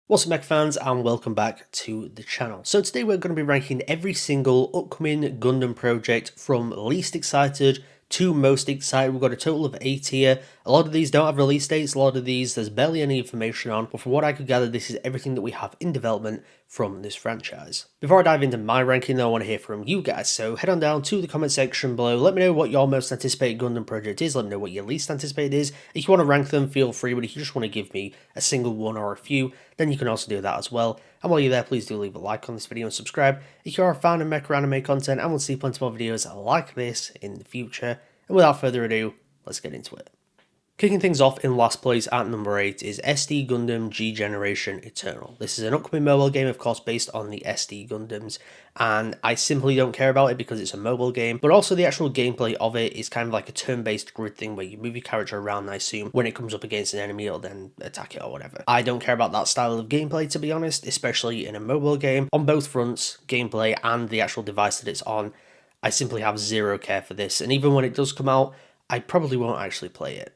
What's up, Mecha fans, and welcome back to the channel. So today we're going to be ranking every single upcoming Gundam project from least excited to most excited. We've got a total of 8 here. A lot of these don't have release dates, a lot of these there's barely any information on, but from what I could gather, this is everything that we have in development from this franchise. Before I dive into my ranking though, I want to hear from you guys, so head on down to the comment section below, let me know what your most anticipated Gundam project is, let me know what your least anticipated is. If you want to rank them, feel free, but if you just want to give me a single one or a few, then you can also do that as well. And while you're there, please do leave a like on this video and subscribe if you are a fan of Mecha anime content and will see plenty more videos like this in the future. And without further ado, let's get into it. Kicking things off in last place at number 8 is SD Gundam G Generation Eternal. This is an upcoming mobile game, of course, based on the SD Gundams, and I simply don't care about it because it's a mobile game, but also the actual gameplay of it is kind of like a turn-based grid thing where you move your character around, and I assume when it comes up against an enemy it'll then attack it or whatever. I don't care about that style of gameplay, to be honest, especially in a mobile game. On both fronts, gameplay and the actual device that it's on, I simply have zero care for this, and even when it does come out, I probably won't actually play it.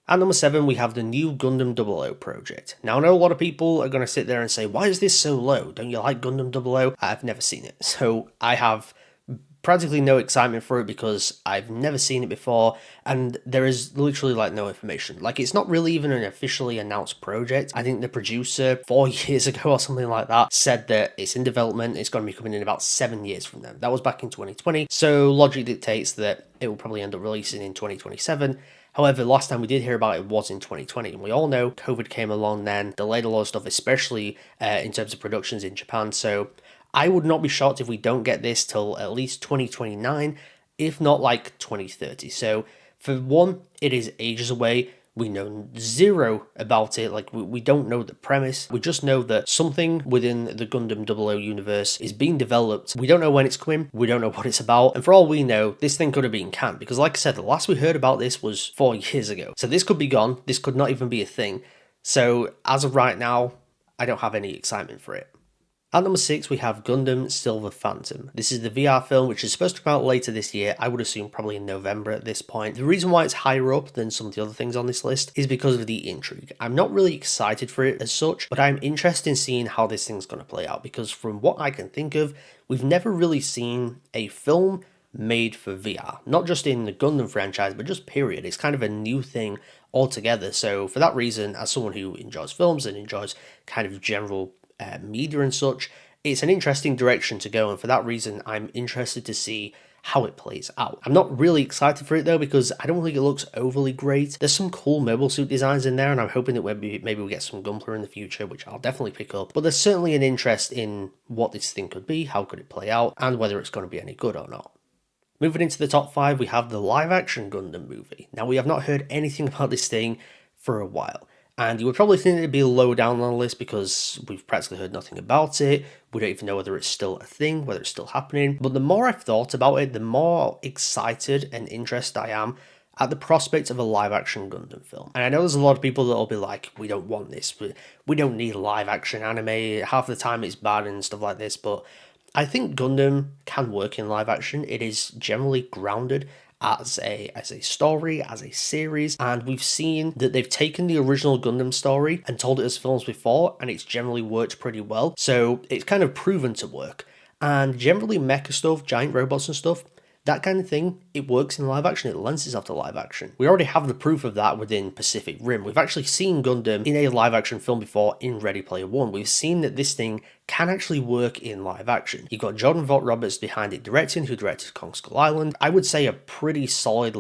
At number 7, we have the new Gundam 00 project. Now, I know a lot of people are going to sit there and say, why is this so low? Don't you like Gundam 00? I've never seen it, so I have practically no excitement for it because I've never seen it before, and there is literally like no information. Like, it's not really even an officially announced project. I think the producer 4 years ago or something like that said that it's in development, it's going to be coming in about 7 years from then. That was back in 2020, so logic dictates that it will probably end up releasing in 2027. However, last time we did hear about it was in 2020, and we all know COVID came along then, delayed a lot of stuff, especially in terms of productions in Japan, so I would not be shocked if we don't get this till at least 2029, if not like 2030. So for one, it is ages away. We know zero about it, like we don't know the premise. We just know that something within the Gundam 00 universe is being developed. We don't know when it's coming, we don't know what it's about, and for all we know, this thing could have been canned, because like I said, the last we heard about this was 4 years ago. So this could be gone, this could not even be a thing. So as of right now, I don't have any excitement for it. At number 6, we have Gundam Silver Phantom. This is the VR film, which is supposed to come out later this year. I would assume probably in November at this point. The reason why it's higher up than some of the other things on this list is because of the intrigue. I'm not really excited for it as such, but I'm interested in seeing how this thing's going to play out, because from what I can think of, we've never really seen a film made for VR. Not just in the Gundam franchise, but just period. It's kind of a new thing altogether. So for that reason, as someone who enjoys films and enjoys kind of general media and such, it's an interesting direction to go, and for that reason I'm interested to see how it plays out. I'm not really excited for it though, because I don't think it looks overly great. There's some cool mobile suit designs in there, and I'm hoping that maybe we'll get some Gunpla in the future, which I'll definitely pick up, but there's certainly an interest in what this thing could be, how could it play out, and whether it's going to be any good or not. Moving into the top 5, we have the live action Gundam movie. Now, we have not heard anything about this thing for a while, and you would probably think it'd be low down on the list because we've practically heard nothing about it. We don't even know whether it's still a thing, whether it's still happening. But the more I've thought about it, the more excited and interested I am at the prospect of a live-action Gundam film. And I know there's a lot of people that'll be like, we don't want this, we don't need live-action anime, half the time it's bad and stuff like this, but I think Gundam can work in live action. It is generally grounded as a story, as a series, and we've seen that they've taken the original Gundam story and told it as films before, and it's generally worked pretty well, so it's kind of proven to work. And generally mecha stuff, giant robots and stuff, that kind of thing, it works in live action, it lends itself to live action. We already have the proof of that within Pacific Rim. We've actually seen Gundam in a live action film before in Ready Player One. We've seen that this thing can actually work in live action. You've got Jordan Vogt-Roberts behind it directing, who directed Kong Skull Island. I would say a pretty solid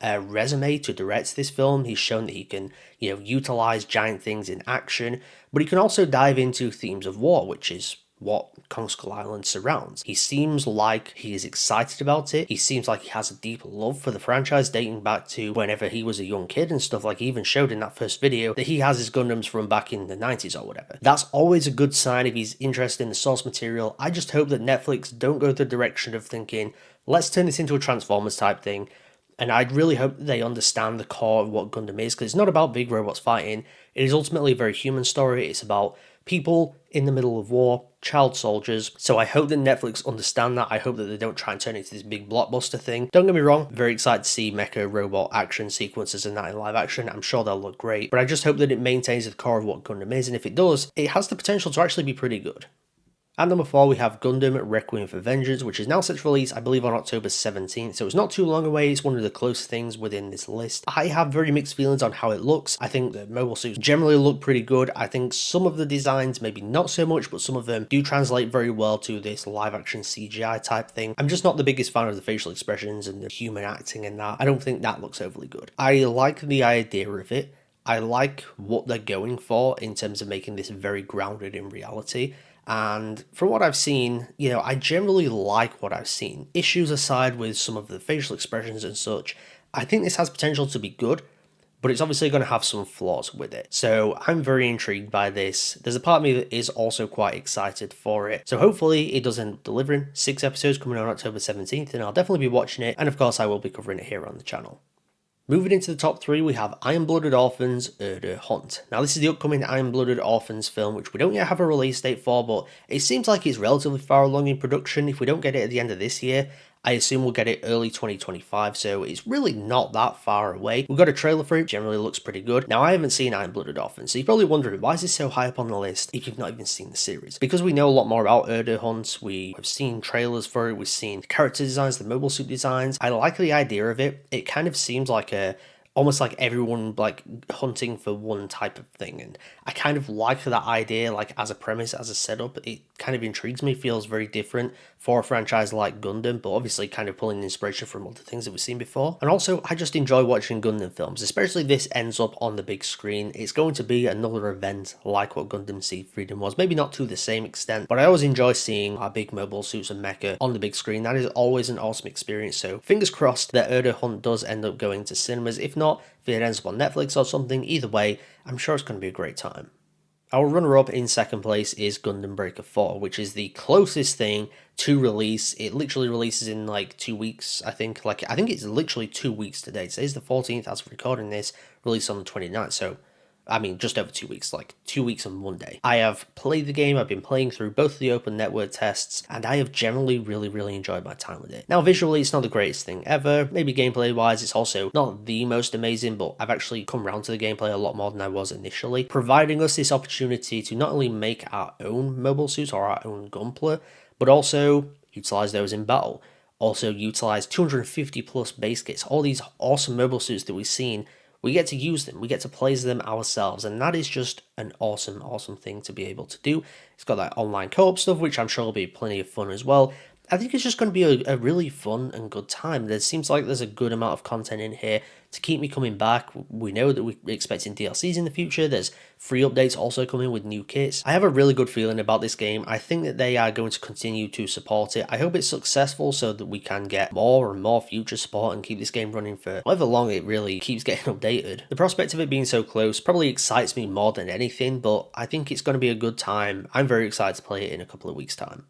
resume to direct this film. He's shown that he can, utilize giant things in action, but he can also dive into themes of war, which is what Kong Skull Island surrounds. He seems like he is excited about it. He seems like he has a deep love for the franchise dating back to whenever he was a young kid and stuff. Like, he even showed in that first video that he has his Gundams from back in the 90s or whatever. That's always a good sign if he's interested in the source material. I just hope that Netflix don't go the direction of thinking, let's turn this into a Transformers type thing. And I'd really hope they understand the core of what Gundam is, because it's not about big robots fighting. It is ultimately a very human story. It's about people in the middle of war, child soldiers. So I hope that Netflix understand that. I hope that they don't try and turn it into this big blockbuster thing. Don't get me wrong, very excited to see mecha robot action sequences and that in live action. I'm sure they'll look great, but I just hope that it maintains the core of what Gundam is, and if it does, it has the potential to actually be pretty good. At number 4, we have Gundam Requiem for Vengeance, which is now set to release, I believe, on October 17th, so it's not too long away. It's one of the closest things within this list. I have very mixed feelings on how it looks. I think the mobile suits generally look pretty good. I think some of the designs, maybe not so much, but some of them do translate very well to this live-action CGI type thing. I'm just not the biggest fan of the facial expressions and the human acting in that. I don't think that looks overly good. I like the idea of it. I like what they're going for in terms of making this very grounded in reality. And from what I've seen, I generally like what I've seen. Issues aside with some of the facial expressions and such, I think this has potential to be good, but it's obviously going to have some flaws with it. So I'm very intrigued by this. There's a part of me that is also quite excited for it. So hopefully it does end up delivering 6 episodes coming on October 17th, and I'll definitely be watching it. And of course, I will be covering it here on the channel. Moving into the top 3, we have Iron-Blooded Orphans, Urdr Hunt. Now this is the upcoming Iron-Blooded Orphans film, which we don't yet have a release date for, but it seems like it's relatively far along in production. If we don't get it at the end of this year, I assume we'll get it early 2025, so it's really not that far away. We've got a trailer for it, generally looks pretty good. Now I haven't seen Iron-Blooded Orphans, so you're probably wondering, why is this so high up on the list if you've not even seen the series? Because we know a lot more about Urdr Hunt, we have seen trailers for it, we've seen the character designs, the mobile suit designs. I like the idea of it. It kind of seems like almost like everyone like hunting for one type of thing, and I kind of like that idea, like as a premise, as a setup. It kind of intrigues me, feels very different for a franchise like Gundam, but obviously kind of pulling inspiration from other things that we've seen before. And also, I just enjoy watching Gundam films, especially this ends up on the big screen. It's going to be another event like what Gundam Seed Freedom was, maybe not to the same extent, but I always enjoy seeing our big mobile suits and mecha on the big screen. That is always an awesome experience, so fingers crossed that Urdr Hunt does end up going to cinemas. If not, if it ends up on Netflix or something, either way, I'm sure it's going to be a great time. Our runner-up in second place is Gundam Breaker 4, which is the closest thing to release. It literally releases in like 2 weeks, I think. I think it's literally 2 weeks today. Today's the 14th as of recording this, released on the 29th, so I mean, just over 2 weeks, like 2 weeks and 1 day. I have played the game, I've been playing through both of the open network tests, and I have generally really enjoyed my time with it. Now, visually, it's not the greatest thing ever. Maybe gameplay-wise, it's also not the most amazing, but I've actually come around to the gameplay a lot more than I was initially, providing us this opportunity to not only make our own mobile suits or our own gunpla, but also utilize those in battle. Also utilize 250 plus base kits, all these awesome mobile suits that we've seen. We get to use them, we get to play them ourselves, and that is just an awesome thing to be able to do. It's got that online co-op stuff, which I'm sure will be plenty of fun as well. I think it's just going to be a really fun and good time. There seems like there's a good amount of content in here to keep me coming back. We know that we're expecting DLCs in the future. There's free updates also coming with new kits. I have a really good feeling about this game. I think that they are going to continue to support it. I hope it's successful so that we can get more and more future support and keep this game running for however long it really keeps getting updated. The prospect of it being so close probably excites me more than anything, but I think it's going to be a good time. I'm very excited to play it in a couple of weeks' time.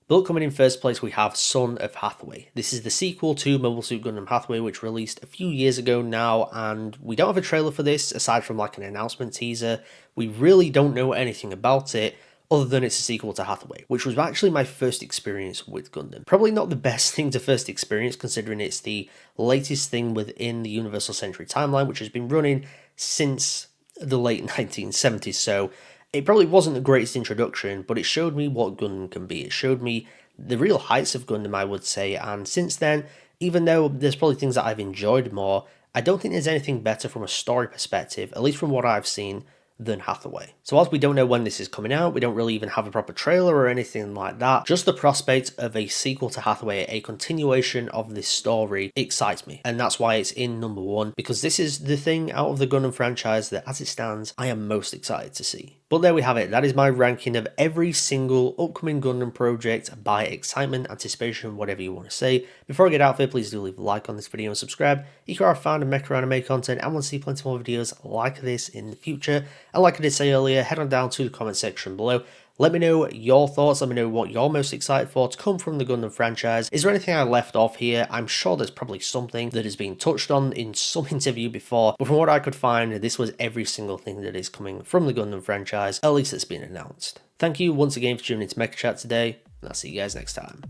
But coming in first place, we have Son of Hathaway. This is the sequel to Mobile Suit Gundam Hathaway, which released a few years ago now, and we don't have a trailer for this, aside from like an announcement teaser. We really don't know anything about it, other than it's a sequel to Hathaway, which was actually my first experience with Gundam. Probably not the best thing to first experience, considering it's the latest thing within the Universal Century timeline, which has been running since the late 1970s, so it probably wasn't the greatest introduction, but it showed me what Gundam can be. It showed me the real heights of Gundam, I would say, and since then, even though there's probably things that I've enjoyed more, I don't think there's anything better from a story perspective, at least from what I've seen, than Hathaway. So whilst we don't know when this is coming out, we don't really even have a proper trailer or anything like that, just the prospect of a sequel to Hathaway, a continuation of this story, excites me. And that's why it's in number 1, because this is the thing out of the Gundam franchise that, as it stands, I am most excited to see. But there we have it. That is my ranking of every single upcoming Gundam project by excitement, anticipation, whatever you want to say. Before I get out of here, please do leave a like on this video and subscribe if you are a fan of Mecha anime content and want to see plenty more videos like this in the future. And like I did say earlier, head on down to the comment section below, Let me know your thoughts, let me know what you're most excited for to come from the Gundam franchise. Is there anything I left off here? I'm sure there's probably something that has been touched on in some interview before, but from what I could find, this was every single thing that is coming from the Gundam franchise, at least it's been announced. Thank you once again for tuning into Mecha Chat today, and I'll see you guys next time.